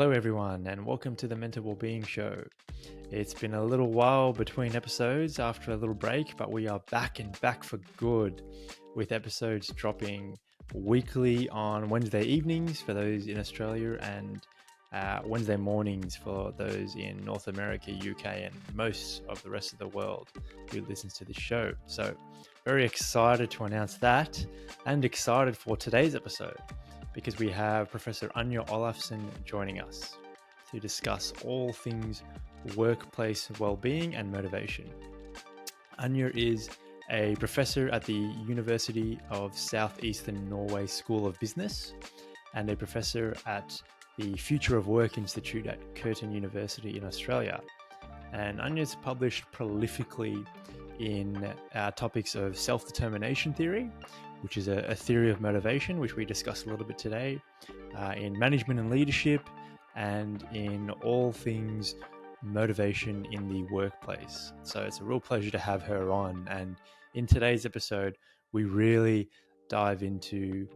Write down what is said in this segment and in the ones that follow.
Hello, everyone, and welcome to the Mental Wellbeing Show. It's been a little while between episodes after a little break, but we are back and back for good with episodes dropping weekly on Wednesday evenings for those in Australia and Wednesday mornings for those in North America, UK, and most of the rest of the world who listens to this show. So, very excited to announce that and excited for today's episode, because we have Professor Anja Olafsen joining us to discuss all things workplace well-being and motivation. Anja is a professor at the University of South-Eastern Norway School of Business and a professor at the Future of Work Institute at Curtin University in Australia. And Anja's published prolifically in topics of self-determination theory, which is a theory of motivation, which we discussed a little bit today, in management and leadership, and in all things motivation in the workplace. So it's a real pleasure to have her on. And in today's episode, we really dive into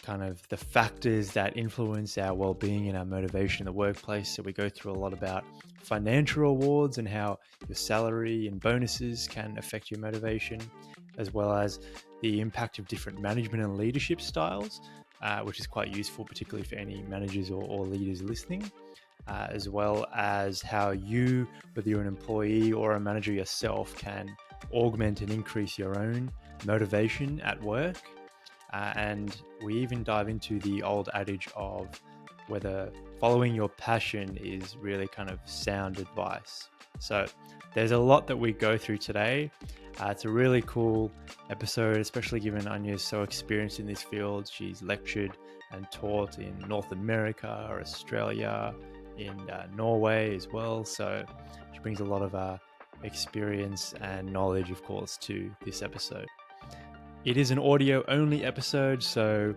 kind of the factors that influence our well-being and our motivation in the workplace. So we go through a lot about financial rewards and how your salary and bonuses can affect your motivation, as well as the impact of different management and leadership styles, which is quite useful, particularly for any managers or leaders listening, as well as how you, whether you're an employee or a manager yourself, can augment and increase your own motivation at work. And we even dive into the old adage of whether following your passion is really kind of sound advice. So there's a lot that we go through today. It's a really cool episode, especially given Anja is so experienced in this field. She's lectured and taught in North America or Australia, in Norway as well. So she brings a lot of experience and knowledge, of course, to this episode. It is an audio only episode, so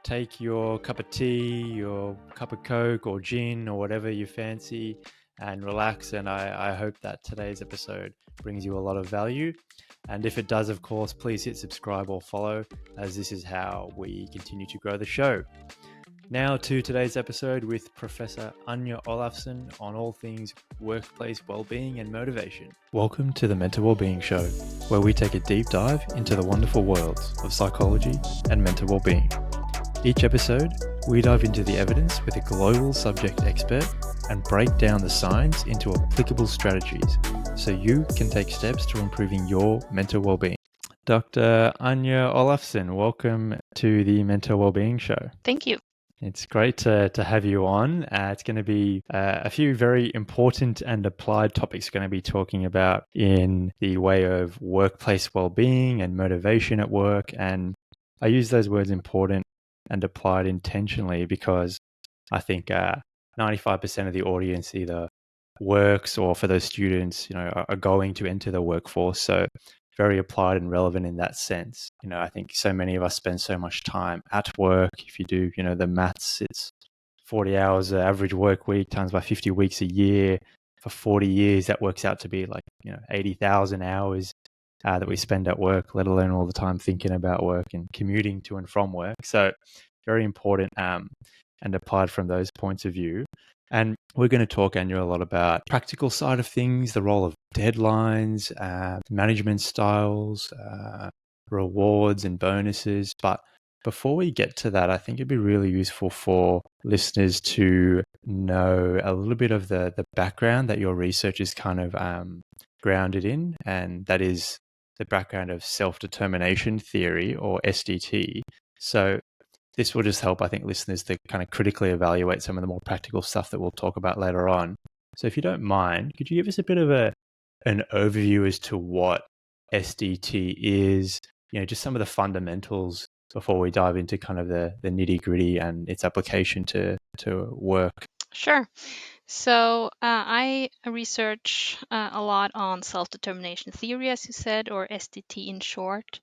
take your cup of tea, your cup of Coke or gin or whatever you fancy and relax. And I hope that today's episode brings you a lot of value. And if it does, of course, please hit subscribe or follow, as this is how we continue to grow the show. Now to today's episode with Professor Anja Olafsen on all things workplace well-being and motivation. Welcome to the Mental Wellbeing Show, where we take a deep dive into the wonderful worlds of psychology and mental well-being. Each episode, we dive into the evidence with a global subject expert and break down the science into applicable strategies so you can take steps to improving your mental well-being. Dr. Anja Olafsen, welcome to the Mental Wellbeing Show. Thank you. It's great to have you on. It's going to be a few very important and applied topics we're going to be talking about in the way of workplace well-being and motivation at work. And I use those words important and applied intentionally because I think 95% of the audience either works or, for those students, are going to enter the workforce. So very applied and relevant in that sense. I think so many of us spend so much time at work. If you do, the maths, it's 40 hours average work week times by 50 weeks a year. For 40 years, that works out to be like, 80,000 hours that we spend at work, let alone all the time thinking about work and commuting to and from work. So very important and applied from those points of view. And we're going to talk, Anja, a lot about practical side of things, the role of deadlines, management styles, rewards and bonuses. But before we get to that, I think it'd be really useful for listeners to know a little bit of the background that your research is kind of grounded in, and that is the background of self-determination theory, or SDT. So this will just help, I think, listeners to kind of critically evaluate some of the more practical stuff that we'll talk about later on. So if you don't mind, could you give us a bit of an overview as to what SDT is, just some of the fundamentals before we dive into kind of the nitty-gritty and its application to work? Sure. So I research a lot on self-determination theory, as you said, or SDT in short.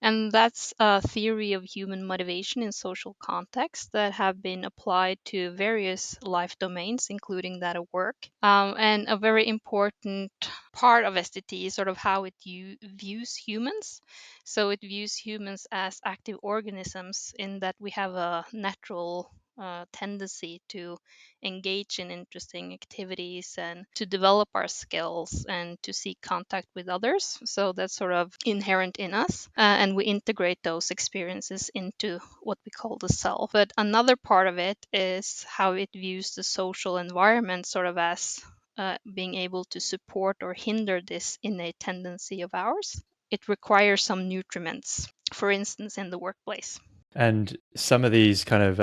And that's a theory of human motivation in social contexts that have been applied to various life domains, including that of work. And a very important part of SDT is sort of how it views humans. So it views humans as active organisms in that we have a natural tendency to engage in interesting activities and to develop our skills and to seek contact with others. So that's sort of inherent in us. And we integrate those experiences into what we call the self. But another part of it is how it views the social environment sort of as being able to support or hinder this innate tendency of ours. It requires some nutriments, for instance, in the workplace. And some of these kind of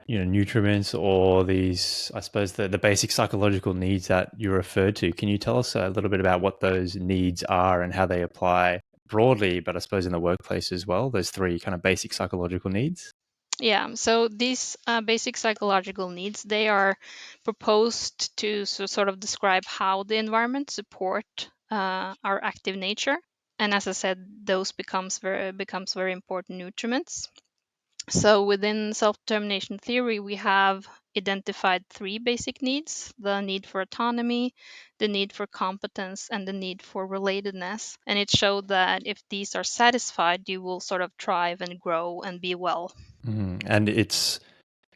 nutriments, or these, I suppose, the basic psychological needs that you referred to, can you tell us a little bit about what those needs are and how they apply broadly, but I suppose in the workplace as well, those three kind of basic psychological needs? Yeah, so these basic psychological needs, they are proposed to sort of describe how the environment support our active nature. And as I said, those becomes very important nutriments. So within self-determination theory, we have identified three basic needs: the need for autonomy, the need for competence, and the need for relatedness. And it showed that if these are satisfied, you will sort of thrive and grow and be well. And it's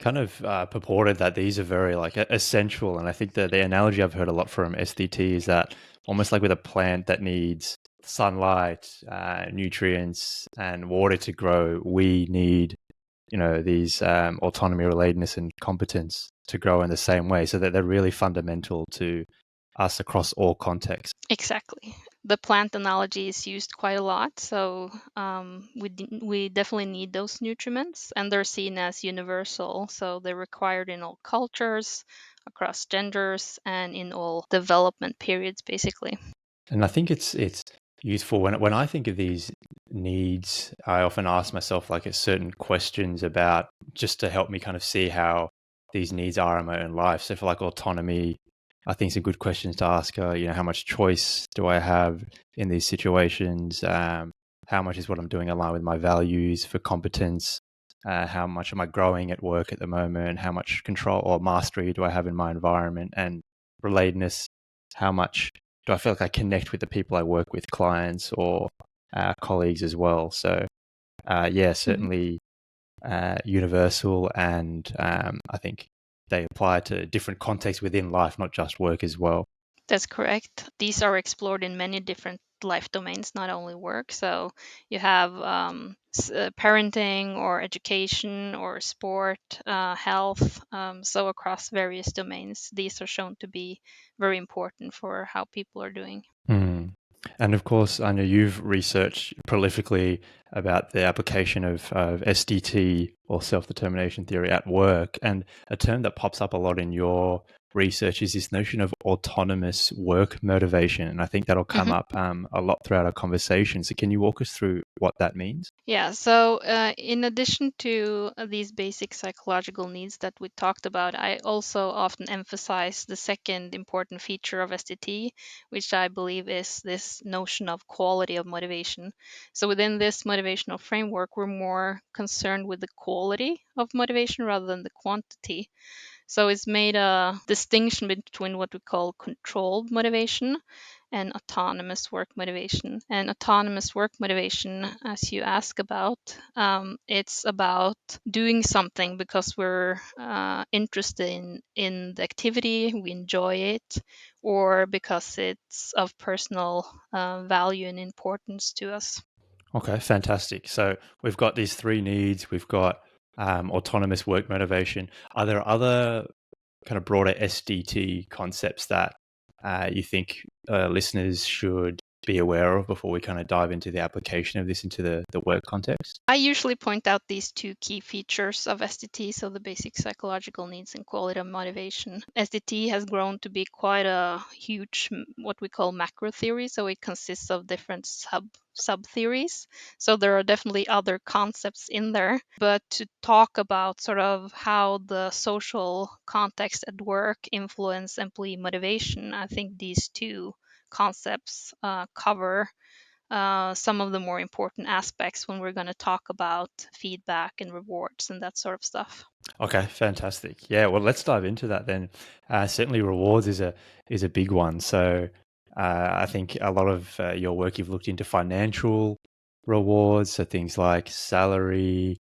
kind of purported that these are very like essential. And I think that the analogy I've heard a lot from SDT is that almost like with a plant that needs sunlight, nutrients, and water to grow, we need these autonomy, relatedness, and competence to grow in the same way, so that they're really fundamental to us across all contexts. Exactly. The plant analogy is used quite a lot. So we definitely need those nutriments, and they're seen as universal. So they're required in all cultures, across genders, and in all development periods, basically. And I think it's useful when I think of these needs. I often ask myself like certain questions about, just to help me kind of see how these needs are in my own life. So for like autonomy, I think some good questions to ask are, how much choice do I have in these situations? How much is what I'm doing aligned with my values? For competence, how much am I growing at work at the moment? How much control or mastery do I have in my environment? And relatedness, how much do I feel like I connect with the people I work with, clients or colleagues as well? So Mhm. certainly universal, and I think they apply to different contexts within life, not just work as well. That's correct. These are explored in many different life domains, not only work. So you have parenting or education or sport, health. So across various domains, these are shown to be very important for how people are doing. Mm. And of course, I know you've researched prolifically about the application of SDT, or self-determination theory, at work. And a term that pops up a lot in your research is this notion of autonomous work motivation. And I think that'll come Mhm. up a lot throughout our conversation. So can you walk us through what that means? Yeah, so in addition to these basic psychological needs that we talked about, I also often emphasize the second important feature of SDT, which I believe is this notion of quality of motivation. So within this motivational framework, we're more concerned with the quality of motivation rather than the quantity. So it's made a distinction between what we call controlled motivation and autonomous work motivation. And autonomous work motivation, as you ask about, it's about doing something because we're interested in the activity, we enjoy it, or because it's of personal value and importance to us. Okay, fantastic. So we've got these three needs. We've got autonomous work motivation. Are there other kind of broader SDT concepts that you think listeners should be aware of before we kind of dive into the application of this into the work context? I usually point out these two key features of SDT, so the basic psychological needs and quality of motivation. SDT has grown to be quite a huge, what we call macro theory, so it consists of different sub theories. So there are definitely other concepts in there, but to talk about sort of how the social context at work influence employee motivation, I think these two concepts cover some of the more important aspects when we're going to talk about feedback and rewards and that sort of stuff. Okay, fantastic. Yeah, well, let's dive into that then. Certainly, rewards is a big one. So, I think a lot of your work, you've looked into financial rewards, so things like salary,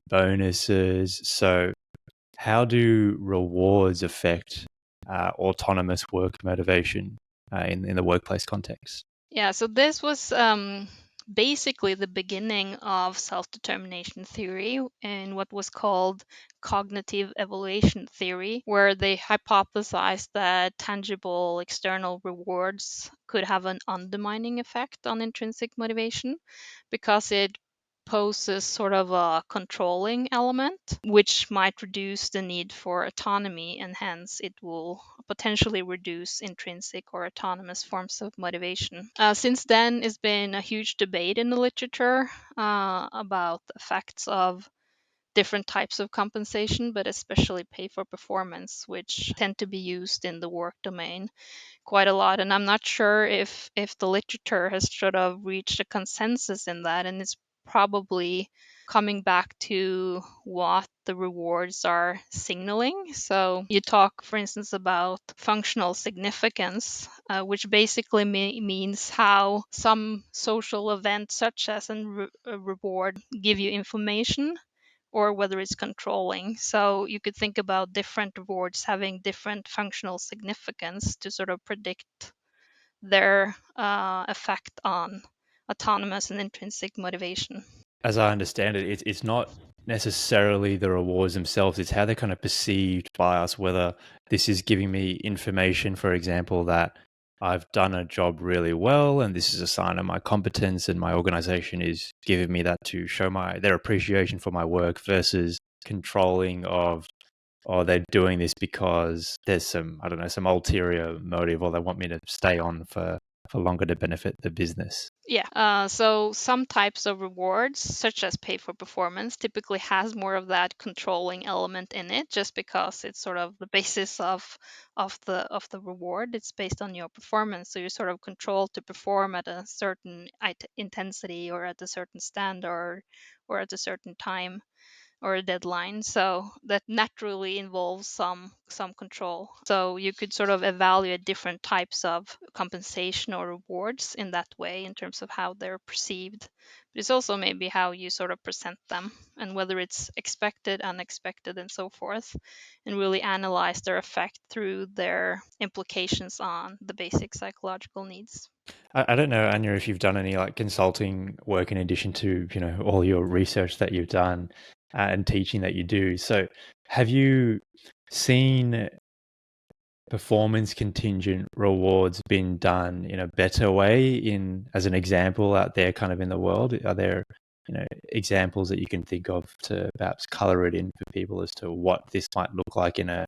bonuses. So, How do rewards affect autonomous work motivation in the workplace context? Yeah, so this was basically the beginning of self-determination theory in what was called cognitive evaluation theory, where they hypothesized that tangible external rewards could have an undermining effect on intrinsic motivation because it poses sort of a controlling element, which might reduce the need for autonomy, and hence it will potentially reduce intrinsic or autonomous forms of motivation. Since then, it's been a huge debate in the literature about the effects of different types of compensation, but especially pay for performance, which tend to be used in the work domain quite a lot. And I'm not sure if the literature has sort of reached a consensus in that, and it's probably coming back to what the rewards are signaling. So you talk, for instance, about functional significance, which basically means how some social events, such as a reward, give you information, or whether it's controlling. So you could think about different rewards having different functional significance to sort of predict their effect on autonomous and intrinsic motivation. As I understand it, it's not necessarily the rewards themselves, it's how they're kind of perceived by us, whether this is giving me information, for example, that I've done a job really well and this is a sign of my competence and my organization is giving me that to show their appreciation for my work, versus controlling of, or they're doing this because there's some, I don't know, some ulterior motive, or they want me to stay on for longer to benefit the business. Yeah. So some types of rewards, such as pay for performance, typically has more of that controlling element in it, just because it's sort of the basis of the reward. It's based on your performance, so you're sort of controlled to perform at a certain intensity, or at a certain standard, or at a certain time or a deadline. So that naturally involves some control. So you could sort of evaluate different types of compensation or rewards in that way, in terms of how they're perceived. But it's also maybe how you sort of present them, and whether it's expected, unexpected, and so forth, and really analyze their effect through their implications on the basic psychological needs. I don't know, Anya, if you've done any like consulting work in addition to, all your research that you've done and teaching that you do. So have you seen performance contingent rewards been done in a better way, as an example out there kind of in the world? Are there, examples that you can think of to perhaps color it in for people as to what this might look like in a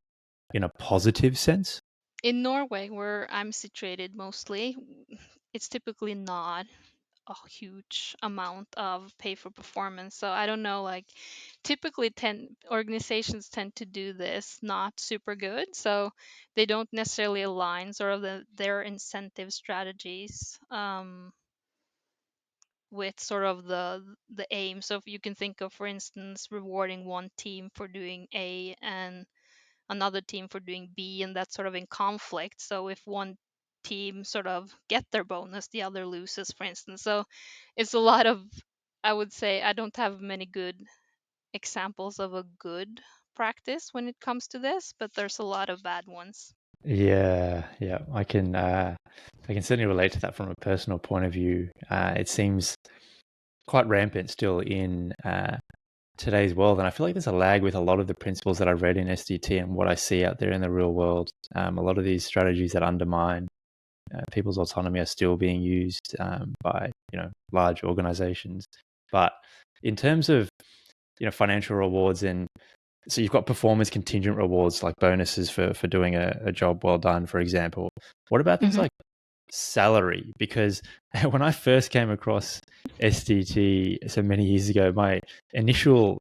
positive sense? In Norway, where I'm situated mostly, it's typically not a huge amount of pay for performance. So I don't know, like typically organizations tend to do this not super good. So they don't necessarily align sort of their incentive strategies with sort of the aim. So if you can think of, for instance, rewarding one team for doing A and another team for doing B, and that's sort of in conflict. So if one team sort of get their bonus, the other loses, for instance. So it's a lot of, I would say, I don't have many good examples of a good practice when it comes to this, but there's a lot of bad ones. Yeah, yeah, I can certainly relate to that from a personal point of view. It seems quite rampant still in today's world, and I feel like there's a lag with a lot of the principles that I read in SDT and what I see out there in the real world. A lot of these strategies that undermine people's autonomy are still being used by large organizations. But in terms of financial rewards, and so you've got performance contingent rewards like bonuses for doing a job well done, for example. What about things like salary? Because when I first came across SDT so many years ago, my initial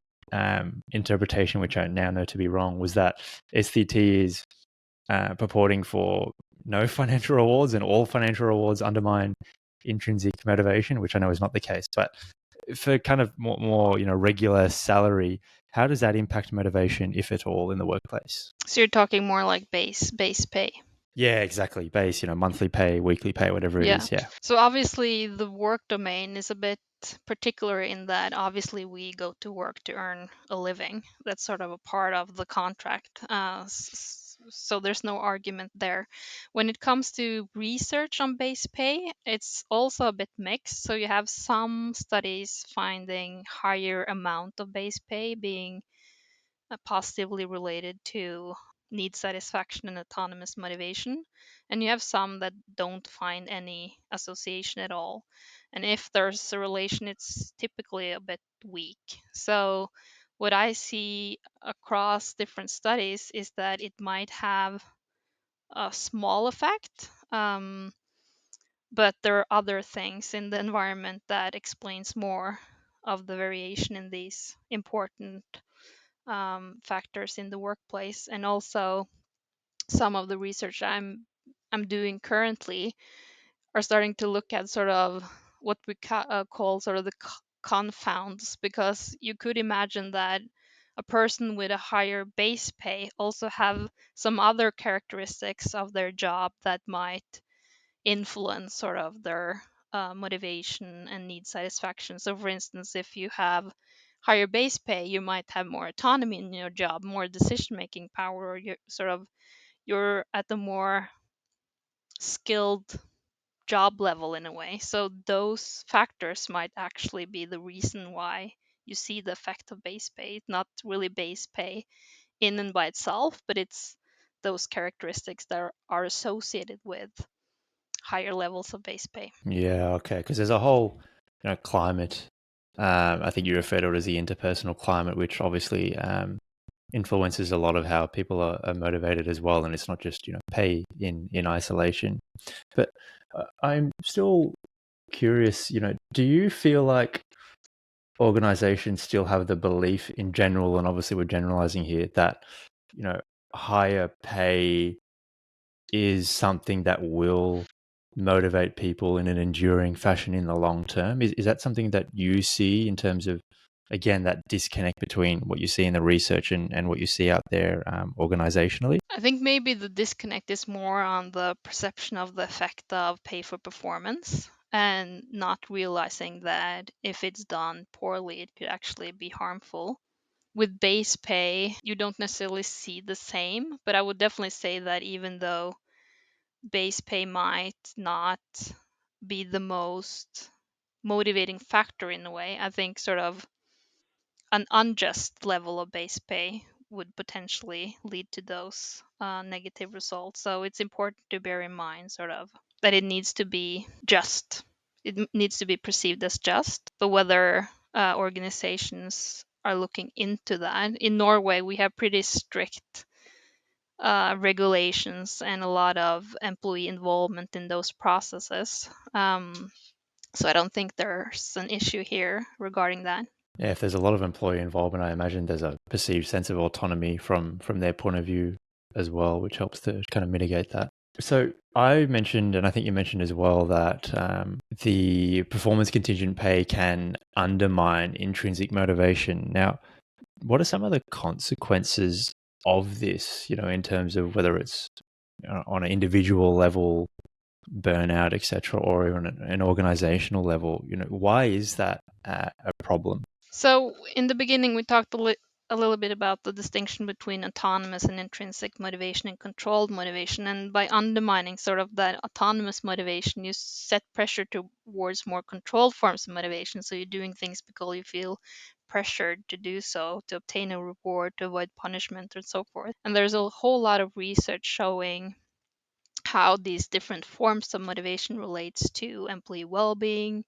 interpretation, which I now know to be wrong, was that SDT is purporting for no financial rewards, and all financial rewards undermine intrinsic motivation, which I know is not the case. But for kind of more regular salary, how does that impact motivation, if at all, in the workplace? So you're talking more like base pay. Yeah, exactly. Base, monthly pay, weekly pay, whatever it Yeah. is. Yeah. So obviously the work domain is a bit particular in that obviously we go to work to earn a living. That's sort of a part of the contract. So there's no argument there. When it comes to research on base pay, it's also a bit mixed. So you have some studies finding higher amount of base pay being positively related to need satisfaction and autonomous motivation. And you have some that don't find any association at all. And if there's a relation, it's typically a bit weak. So, what I see across different studies is that it might have a small effect, but there are other things in the environment that explains more of the variation in these important factors in the workplace. And also some of the research I'm doing currently are starting to look at sort of what we call sort of the confounds, because you could imagine that a person with a higher base pay also have some other characteristics of their job that might influence sort of their motivation and need satisfaction. So, for instance, if you have higher base pay, you might have more autonomy in your job, more decision-making power, or you're at a more skilled job level in a way. So those factors might actually be the reason why you see the effect of base pay. It's not really base pay in and by itself, but it's those characteristics that are associated with higher levels of base pay. Yeah, okay. Because there's a whole, climate. I think you refer to it as the interpersonal climate, which obviously influences a lot of how people are motivated as well. And it's not just pay in isolation. But I'm still curious. Do you feel like organizations still have the belief in general, and obviously we're generalizing here, that higher pay is something that will motivate people in an enduring fashion in the long term? Is that something that you see in terms of, again, that disconnect between what you see in the research and what you see out there organizationally? I think maybe the disconnect is more on the perception of the effect of pay for performance, and not realizing that if it's done poorly, it could actually be harmful. With base pay, you don't necessarily see the same, but I would definitely say that even though base pay might not be the most motivating factor in a way, I think sort of an unjust level of base pay would potentially lead to those negative results. So it's important to bear in mind sort of that it needs to be just. It needs to be perceived as just. But whether organizations are looking into that. In Norway, we have pretty strict regulations and a lot of employee involvement in those processes. So I don't think there's an issue here regarding that. Yeah, if there's a lot of employee involvement, I imagine there's a perceived sense of autonomy from their point of view as well, which helps to kind of mitigate that. So I mentioned, and I think you mentioned as well, that the performance contingent pay can undermine intrinsic motivation. Now, what are some of the consequences of this, in terms of whether it's on an individual level, burnout, etc., or on an organizational level? Why is that a problem? So in the beginning, we talked a little bit about the distinction between autonomous and intrinsic motivation and controlled motivation. And by undermining sort of that autonomous motivation, you set pressure towards more controlled forms of motivation. So you're doing things because you feel pressured to do so, to obtain a reward, to avoid punishment, and so forth. And there's a whole lot of research showing how these different forms of motivation relates to employee well-being,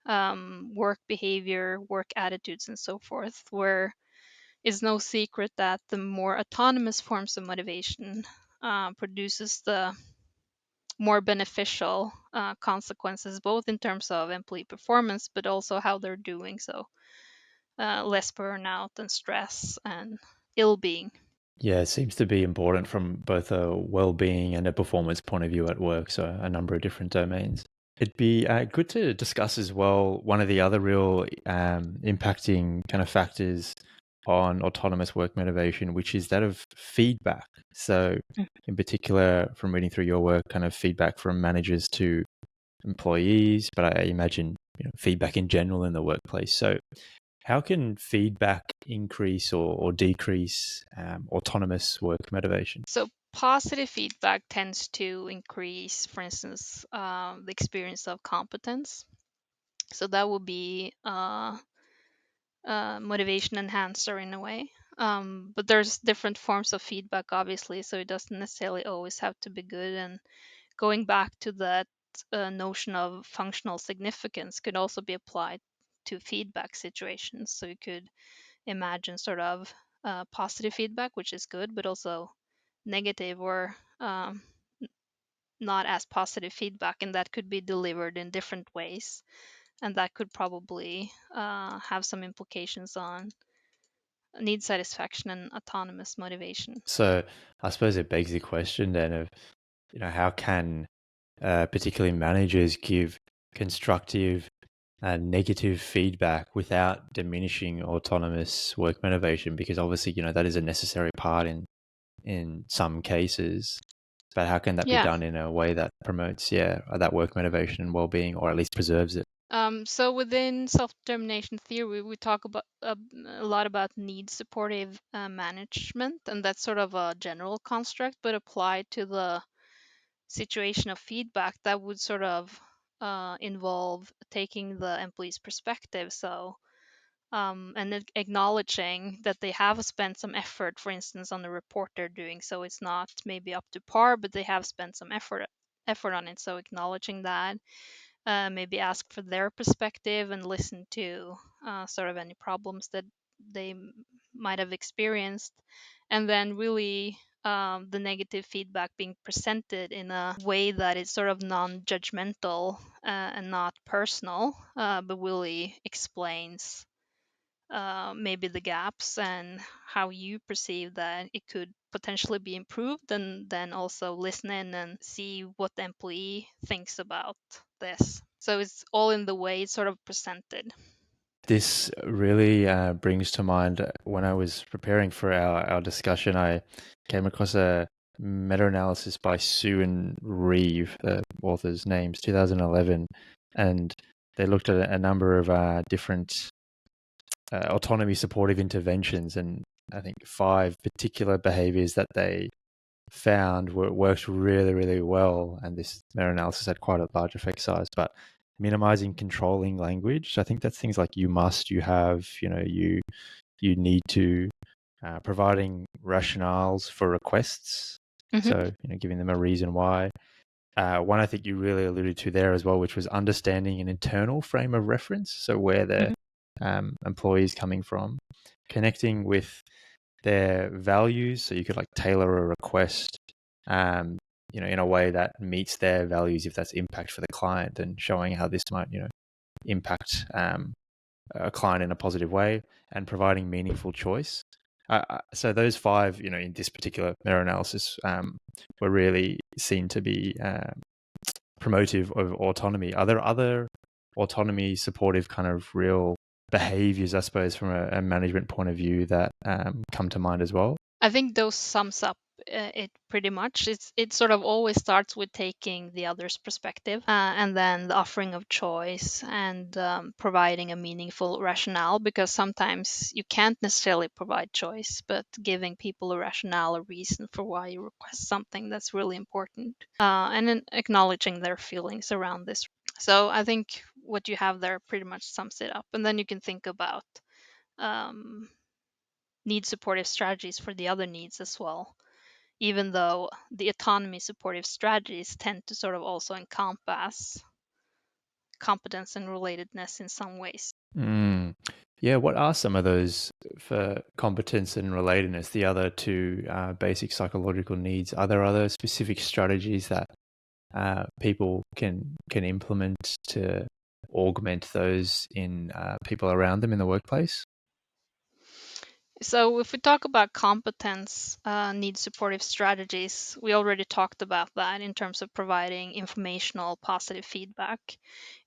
work behavior, work attitudes, and so forth, where it's no secret that the more autonomous forms of motivation produces the more beneficial consequences, both in terms of employee performance, but also how they're doing. So less burnout and stress and ill-being. Yeah, it seems to be important from both a well-being and a performance point of view at work, so a number of different domains. It'd be good to discuss as well one of the other real impacting kind of factors on autonomous work motivation, which is that of feedback. So, in particular, from reading through your work, kind of feedback from managers to employees, but I imagine feedback in general in the workplace. So how can feedback increase or decrease autonomous work motivation? So positive feedback tends to increase, for instance, the experience of competence. So that would be motivation enhancer in a way. But there's different forms of feedback, obviously, so it doesn't necessarily always have to be good. And going back to that notion of functional significance could also be applied to feedback situations. So you could imagine sort of positive feedback, which is good, but also negative or not as positive feedback, and that could be delivered in different ways. And that could probably have some implications on need satisfaction and autonomous motivation. So I suppose it begs the question then of, how can particularly managers give constructive and negative feedback without diminishing autonomous work motivation? Because obviously, that is a necessary part in some cases. But how can that be Yeah. done in a way that promotes, that work motivation and well-being, or at least preserves it? So within self-determination theory, we talk about a lot about need supportive management, and that's sort of a general construct, but applied to the situation of feedback, that would sort of involve taking the employee's perspective. So and acknowledging that they have spent some effort, for instance, on the report they're doing. So it's not maybe up to par, but they have spent some effort on it. So acknowledging that, maybe ask for their perspective and listen to sort of any problems that they might have experienced, and then really the negative feedback being presented in a way that is sort of non-judgmental and not personal, but really explains maybe the gaps and how you perceive that it could potentially be improved, and then also listen in and see what the employee thinks about this. So it's all in the way it's sort of presented. This really brings to mind when I was preparing for our discussion, I came across a meta-analysis by Su and Reeve, the author's names, 2011, and they looked at a number of different autonomy supportive interventions, and I think 5 particular behaviors that they found worked really, really well. And this meta-analysis had quite a large effect size, but minimizing controlling language. I think that's things like you must, you have, you need to, providing rationales for requests. Mm-hmm. So, giving them a reason why. One I think you really alluded to there as well, which was understanding an internal frame of reference. So where the employees coming from, connecting with their values. So you could like tailor a request, in a way that meets their values. If that's impact for the client, then showing how this might, impact a client in a positive way, and providing meaningful choice. So those 5, in this particular meta-analysis, were really seen to be promotive of autonomy. Are there other autonomy supportive kind of real behaviors, I suppose, from a management point of view that come to mind as well? I think those sums up it pretty much. It sort of always starts with taking the other's perspective, and then the offering of choice, and providing a meaningful rationale, because sometimes you can't necessarily provide choice, but giving people a rationale, a reason for why you request something, that's really important, and then acknowledging their feelings around this. So I think what you have there pretty much sums it up, and then you can think about um, need supportive strategies for the other needs as well, even though the autonomy supportive strategies tend to sort of also encompass competence and relatedness in some ways. Mm. Yeah, what are some of those for competence and relatedness, the other 2 basic psychological needs? Are there other specific strategies that people can implement to augment those in people around them in the workplace? So if we talk about competence need supportive strategies, we already talked about that in terms of providing informational positive feedback.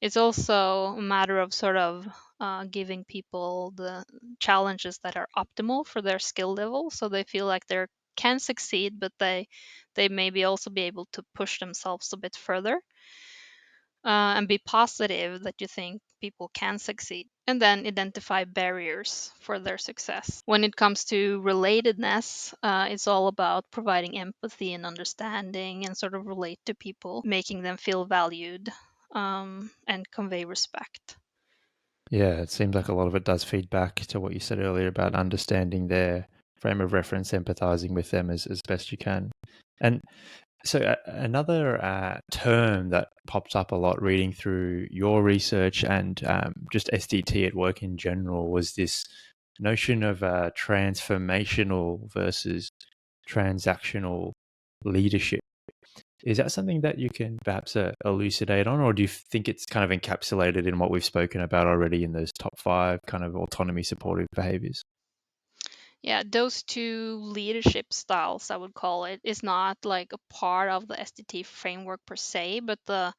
It's also a matter of sort of giving people the challenges that are optimal for their skill level, so they feel like they can succeed, but they maybe also be able to push themselves a bit further, and be positive that you think people can succeed, and then identify barriers for their success. When it comes to relatedness, it's all about providing empathy and understanding and sort of relate to people, making them feel valued, and convey respect. Yeah, it seems like a lot of it does feed back to what you said earlier about understanding their frame of reference, empathizing with them as best you can. And so, another term that popped up a lot reading through your research and just SDT at work in general was this notion of transformational versus transactional leadership. Is that something that you can perhaps elucidate on, or do you think it's kind of encapsulated in what we've spoken about already in those top 5 kind of autonomy supportive behaviors? Yeah, those two leadership styles, I would call it, is not like a part of the SDT framework per se, but the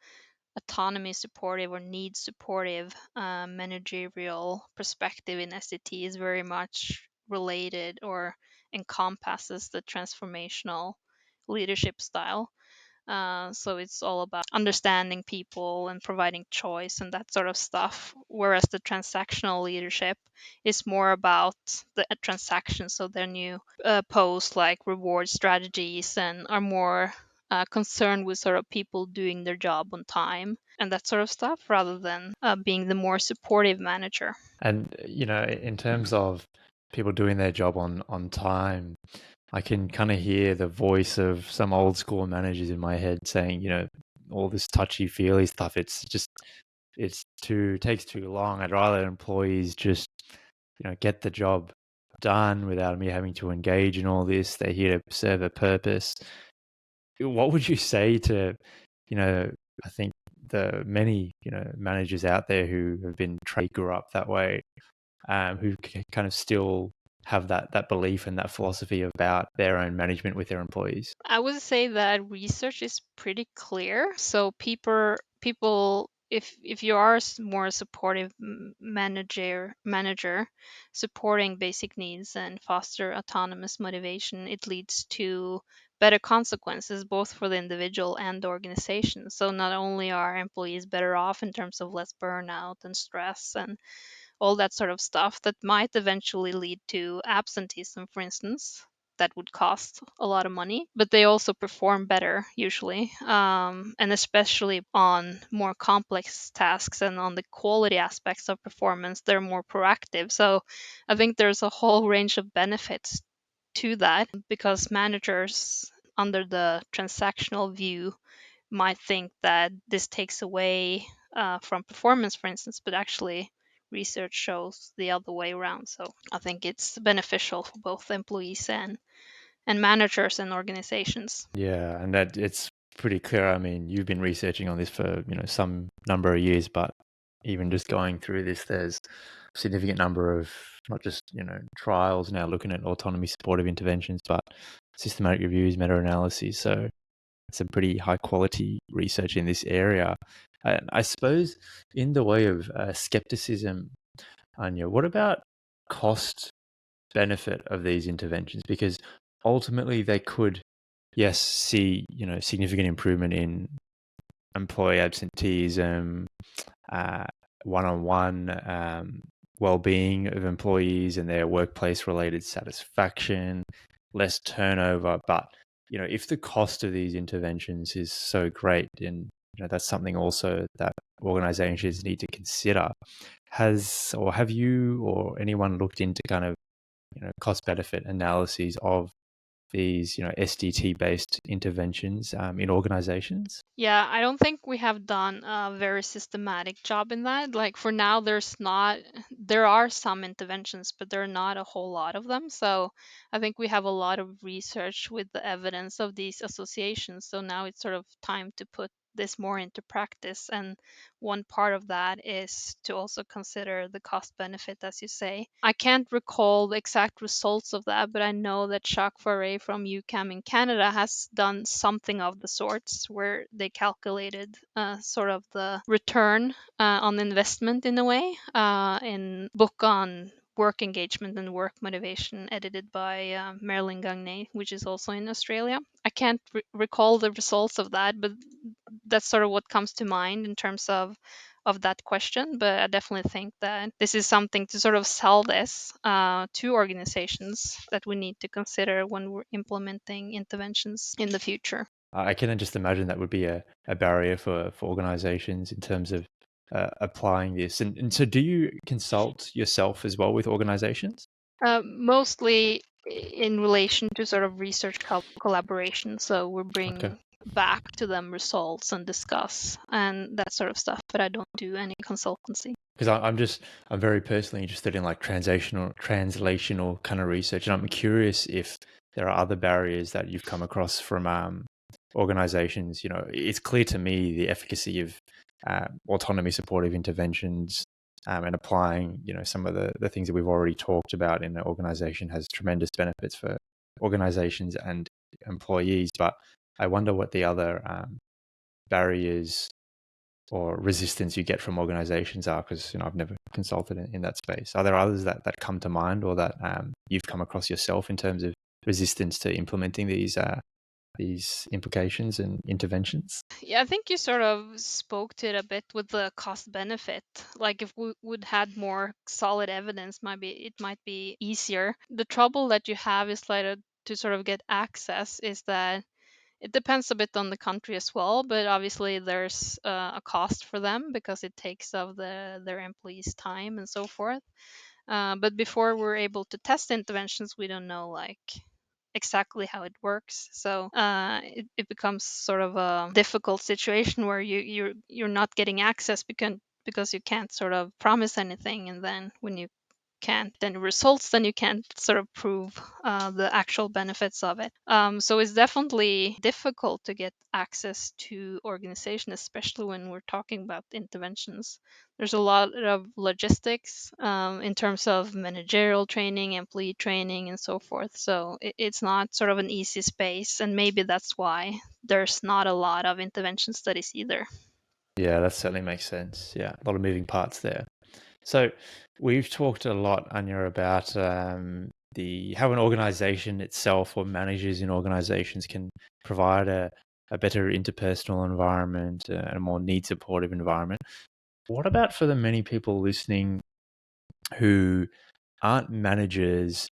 autonomy supportive or need supportive managerial perspective in SDT is very much related or encompasses the transformational leadership style. So it's all about understanding people and providing choice and that sort of stuff. Whereas the transactional leadership is more about the transactions. So then you post like reward strategies and are more concerned with sort of people doing their job on time and that sort of stuff rather than being the more supportive manager. And in terms of people doing their job on time, I can kind of hear the voice of some old school managers in my head saying, all this touchy feely stuff. Takes too long. I'd rather employees just, get the job done without me having to engage in all this. They're here to serve a purpose. What would you say to, you know, I think the many, managers out there who have been grew up that way, who kind of still have that belief and that philosophy about their own management with their employees? I would say that research is pretty clear. So people if you are more supportive manager supporting basic needs and foster autonomous motivation, it leads to better consequences both for the individual and the organization. So not only are employees better off in terms of less burnout and stress and all that sort of stuff that might eventually lead to absenteeism, for instance, that would cost a lot of money, but they also perform better usually, and especially on more complex tasks and on the quality aspects of performance, they're more proactive. So I think there's a whole range of benefits to that because managers under the transactional view might think that this takes away from performance, for instance, but actually research shows the other way around. So I think it's beneficial for both employees and managers and organizations. Yeah, and that it's pretty clear. I mean, you've been researching on this for, some number of years, but even just going through this, there's a significant number of not just, trials now looking at autonomy supportive interventions, but systematic reviews, meta-analyses. So some pretty high quality research in this area. And I suppose in the way of skepticism, Anya, what about cost benefit of these interventions? Because ultimately they could, yes, see, significant improvement in employee absenteeism, uh, one-on-one well-being of employees and their workplace-related satisfaction, less turnover. But if the cost of these interventions is so great, and that's something also that organizations need to consider. Have you or anyone looked into kind of cost-benefit analyses of these SDT-based interventions in organizations? Yeah, I don't think we have done a very systematic job in that. Like for now, there are some interventions, but there are not a whole lot of them. So I think we have a lot of research with the evidence of these associations. So now it's sort of time to put this more into practice. And one part of that is to also consider the cost benefit, as you say. I can't recall the exact results of that, but I know that Jacques Faré from UCAM in Canada has done something of the sorts where they calculated sort of the return on investment in a way in book on work engagement and work motivation edited by Marilyn Gagné, which is also in Australia. I can't recall the results of that, but that's sort of what comes to mind in terms of of that question, but I definitely think that this is something to sort of sell this to organizations that we need to consider when we're implementing interventions in the future. I can just imagine that would be a barrier for organizations in terms of applying this. And so do you consult yourself as well with organizations? Mostly in relation to sort of research collaboration. So we Okay. bring back to them results and discuss and that sort of stuff, but I don't do any consultancy. Because I'm very personally interested in like translational kind of research, and I'm curious if there are other barriers that you've come across from organizations. You know, it's clear to me the efficacy of autonomy supportive interventions and applying, you know, some of the things that we've already talked about in an organization has tremendous benefits for organizations and employees. But I wonder what the other barriers or resistance you get from organizations are, because, you know, I've never consulted in that space. Are there others that come to mind, or that you've come across yourself in terms of resistance to implementing these implications and interventions? Yeah, I think you sort of spoke to it a bit with the cost benefit. Like if we would had more solid evidence, maybe it might be easier. The trouble that you have is like to sort of get access is that it depends a bit on the country as well, but obviously there's a cost for them because it takes of their employees' time and so forth. But before we're able to test interventions, we don't know like exactly how it works. So it becomes sort of a difficult situation where you're not getting access because you can't sort of promise anything, and then when you can't then results, then you can't sort of prove the actual benefits of it. So it's definitely difficult to get access to organization, especially when we're talking about interventions. There's a lot of logistics in terms of managerial training, employee training, and so forth. So it's not sort of an easy space, and maybe that's why there's not a lot of intervention studies either. Yeah, that certainly makes sense. Yeah, a lot of moving parts there. So we've talked a lot, Anya, about the how an organization itself or managers in organizations can provide a better interpersonal environment and a more need supportive environment. What about for the many people listening who aren't managers,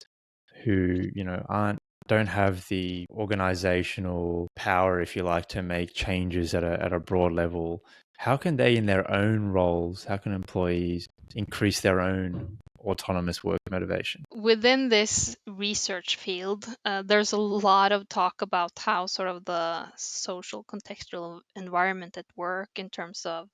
who, you know, aren't don't have the organizational power, if you like, to make changes at a broad level? How can they, in their own roles, how can employees increase their own autonomous work motivation? Within this research field, there's a lot of talk about how sort of the social contextual environment at work in terms of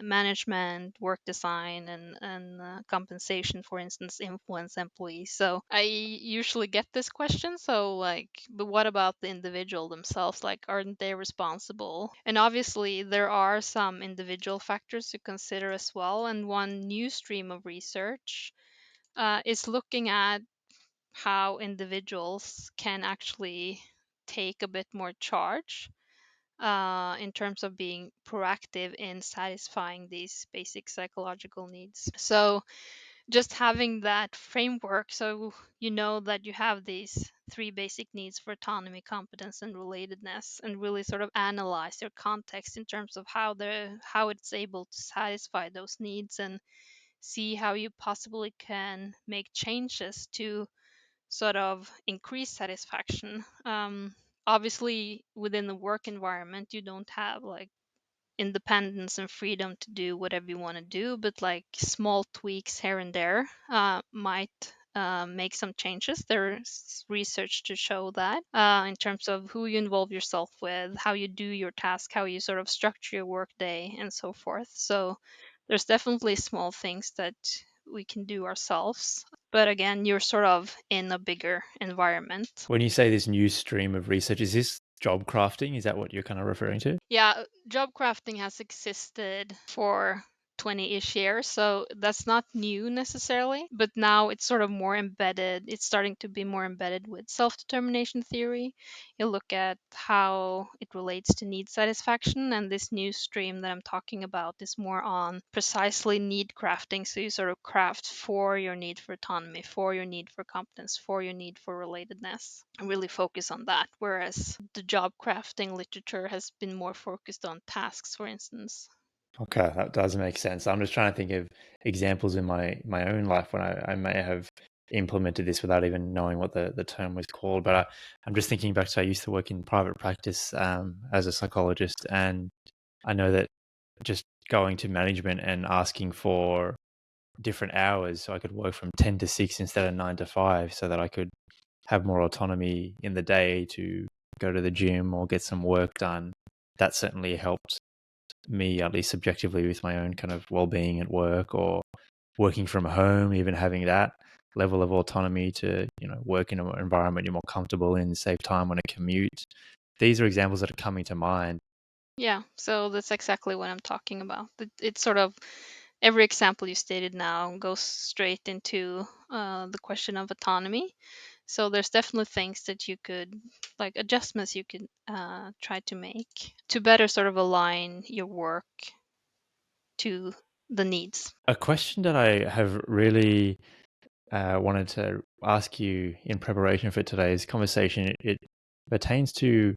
management, work design, and compensation, for instance, influence employees. So I usually get this question. So like, but what about the individual themselves? Like, aren't they responsible? And obviously, there are some individual factors to consider as well. And one new stream of research is looking at how individuals can actually take a bit more charge in terms of being proactive in satisfying these basic psychological needs. So, just having that framework, so you know that you have these three basic needs for autonomy, competence, and relatedness, and really sort of analyze your context in terms of how it's able to satisfy those needs, and see how you possibly can make changes to sort of increase satisfaction. Obviously, within the work environment, you don't have like independence and freedom to do whatever you want to do, but like small tweaks here and there might make some changes. There's research to show that in terms of who you involve yourself with, how you do your task, how you sort of structure your work day, and so forth. So there's definitely small things that we can do ourselves. But again, you're sort of in a bigger environment. When you say this new stream of research, is this job crafting? Is that what you're kind of referring to? Yeah, job crafting has existed for 20-ish years, so that's not new necessarily, but now it's sort of more embedded. It's starting to be more embedded with self-determination theory. You look at how it relates to need satisfaction, and this new stream that I'm talking about is more on precisely need crafting. So you sort of craft for your need for autonomy, for your need for competence, for your need for relatedness, and really focus on that. Whereas the job crafting literature has been more focused on tasks, for instance. Okay, that does make sense. I'm just trying to think of examples in my own life when I may have implemented this without even knowing what the term was called. But I'm just thinking back to I used to work in private practice as a psychologist, and I know that just going to management and asking for different hours so I could work from 10 to 6 instead of 9 to 5 so that I could have more autonomy in the day to go to the gym or get some work done. That certainly helped me, at least subjectively, with my own kind of well-being at work or working from home, even having that level of autonomy to, work in an environment you're more comfortable in, save time on a commute. These are examples that are coming to mind. Yeah, so that's exactly what I'm talking about. It's sort of every example you stated now goes straight into the question of autonomy. So there's definitely things that you could, like adjustments you could try to make to better sort of align your work to the needs. A question that I have really wanted to ask you in preparation for today's conversation, it pertains to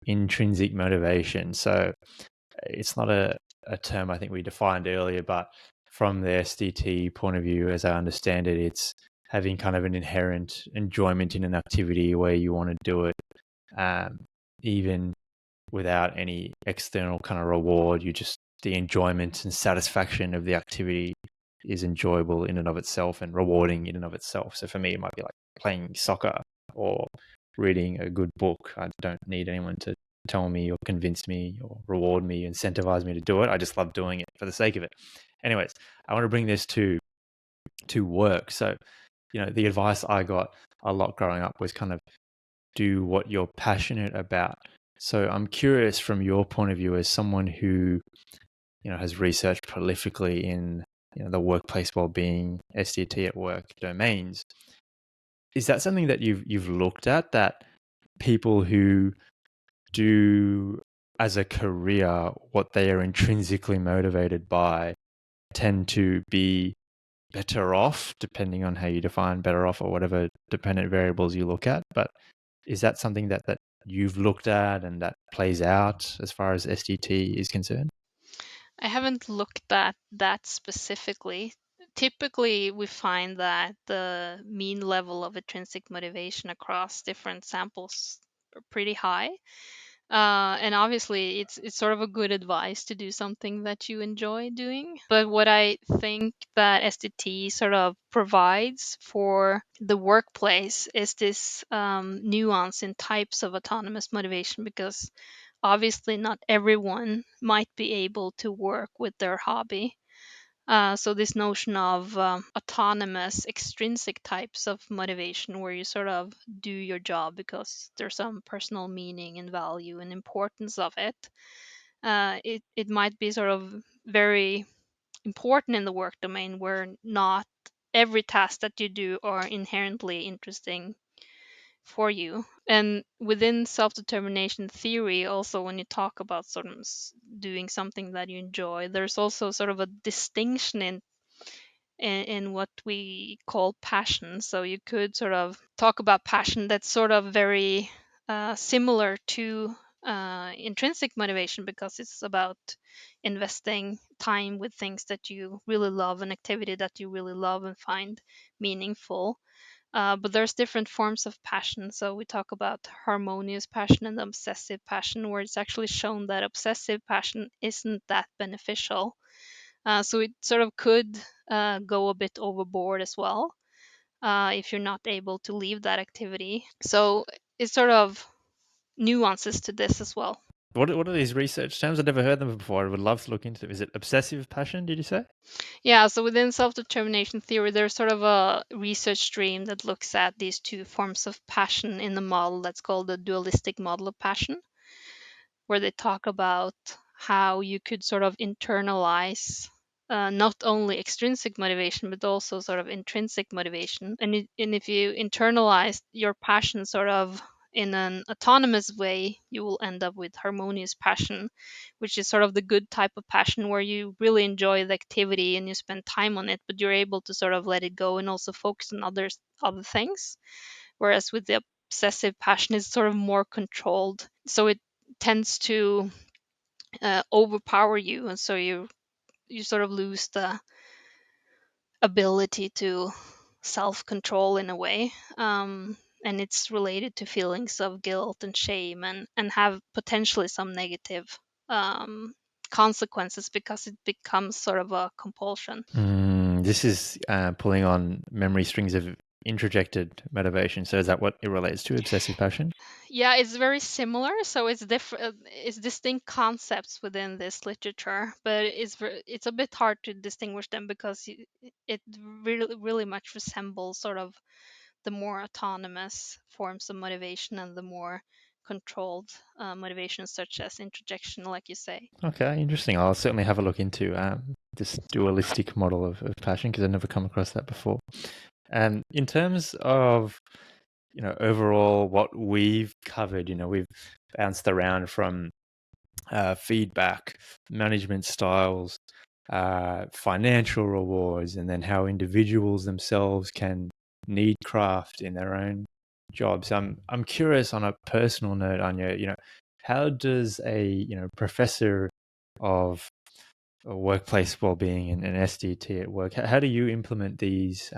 intrinsic motivation. So it's not a term I think we defined earlier, but from the SDT point of view, as I understand it, it's having kind of an inherent enjoyment in an activity where you want to do it, um, even without any external kind of reward. You just, the enjoyment and satisfaction of the activity is enjoyable in and of itself and rewarding in and of itself. So for me, it might be like playing soccer or reading a good book. I don't need anyone to tell me or convince me or reward me, incentivize me to do it. I just love doing it for the sake of it. Anyways, I want to bring this to work. So, the advice I got a lot growing up was kind of do what you're passionate about. So I'm curious from your point of view as someone who, has researched prolifically in, the workplace well-being, SDT at work domains. Is that something that you've looked at, that people who do as a career what they are intrinsically motivated by tend to be better off, depending on how you define better off or whatever dependent variables you look at? But is that something that you've looked at and that plays out as far as SDT is concerned? I haven't looked at that specifically. Typically, we find that the mean level of intrinsic motivation across different samples are pretty high. And obviously, it's sort of a good advice to do something that you enjoy doing. But what I think that SDT sort of provides for the workplace is this nuance in types of autonomous motivation, because obviously not everyone might be able to work with their hobby. So this notion of autonomous extrinsic types of motivation, where you sort of do your job because there's some personal meaning and value and importance of it, it might be sort of very important in the work domain, where not every task that you do are inherently interesting for you. And within self-determination theory, also, when you talk about sort of doing something that you enjoy, there's also sort of a distinction in what we call passion. So you could sort of talk about passion that's sort of very similar to intrinsic motivation, because it's about investing time with things that you really love, an activity that you really love and find meaningful. But there's different forms of passion. So we talk about harmonious passion and obsessive passion, where it's actually shown that obsessive passion isn't that beneficial. So it sort of could go a bit overboard as well if you're not able to leave that activity. So it's sort of nuances to this as well. What are these research terms? I've never heard them before. I would love to look into them. Is it obsessive passion, did you say? Yeah, so within self-determination theory, there's sort of a research stream that looks at these two forms of passion in the model that's called the dualistic model of passion, where they talk about how you could sort of internalize not only extrinsic motivation but also sort of intrinsic motivation. And if you internalize your passion sort of in an autonomous way, you will end up with harmonious passion, which is sort of the good type of passion, where you really enjoy the activity and you spend time on it, but you're able to sort of let it go and also focus on other things. Whereas with the obsessive passion, is sort of more controlled, so it tends to overpower you, and so you you sort of lose the ability to self-control in a way, and it's related to feelings of guilt and shame, and have potentially some negative um, consequences because it becomes sort of a compulsion. This is pulling on memory strings of introjected motivation. So is that what it relates to, obsessive passion? Yeah, it's very similar. So it's different. It's distinct concepts within this literature, but it's a bit hard to distinguish them because it really much resembles sort of the more autonomous forms of motivation and the more controlled motivations, such as introjection, like you say. Okay, interesting. I'll certainly have a look into this dualistic model of passion because I've never come across that before. And in terms of, overall what we've covered, we've bounced around from feedback, management styles, financial rewards, and then how individuals themselves can need craft in their own jobs. I'm curious on a personal note, Anja, how does a professor of workplace well-being and SDT at work, how do you implement these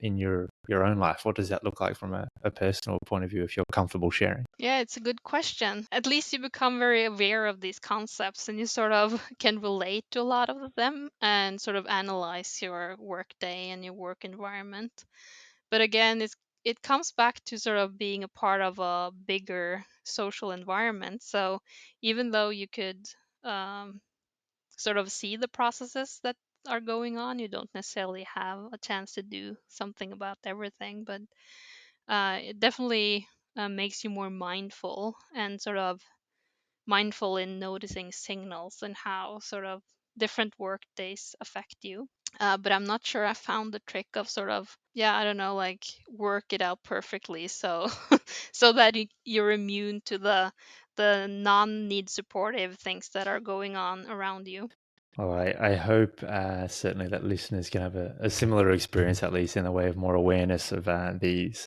in your own life? What does that look like from a personal point of view, if you're comfortable sharing? Yeah, it's a good question. At least you become very aware of these concepts and you sort of can relate to a lot of them and sort of analyze your work day and your work environment. But again, it comes back to sort of being a part of a bigger social environment. So even though you could um, sort of see the processes that are going on, you don't necessarily have a chance to do something about everything. But it definitely makes you more mindful and sort of mindful in noticing signals and how sort of different work days affect you. But I'm not sure I found the trick of sort of, yeah, I don't know, like work it out perfectly so so that you're immune to the non-need supportive things that are going on around you. Well, I hope certainly that listeners can have a similar experience, at least in the way of more awareness of these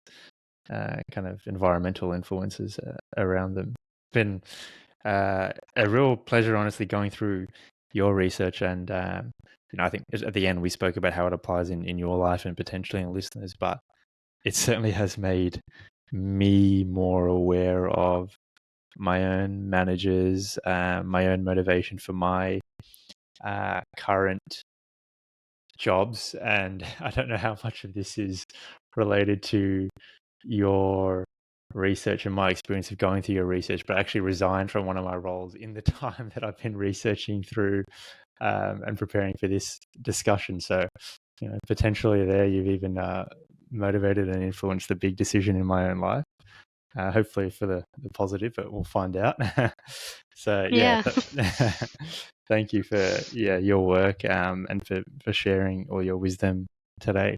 kind of environmental influences around them. It's been a real pleasure, honestly, going through your research. And, I think at the end we spoke about how it applies in your life and potentially in listeners, but it certainly has made me more aware of my own managers, my own motivation for my current jobs. And I don't know how much of this is related to your research and my experience of going through your research, but I actually resigned from one of my roles in the time that I've been researching through and preparing for this discussion. So, potentially there you've even motivated and influenced the big decision in my own life. Hopefully for the positive, but we'll find out. So yeah, Yeah. thank you for your work and for sharing all your wisdom today.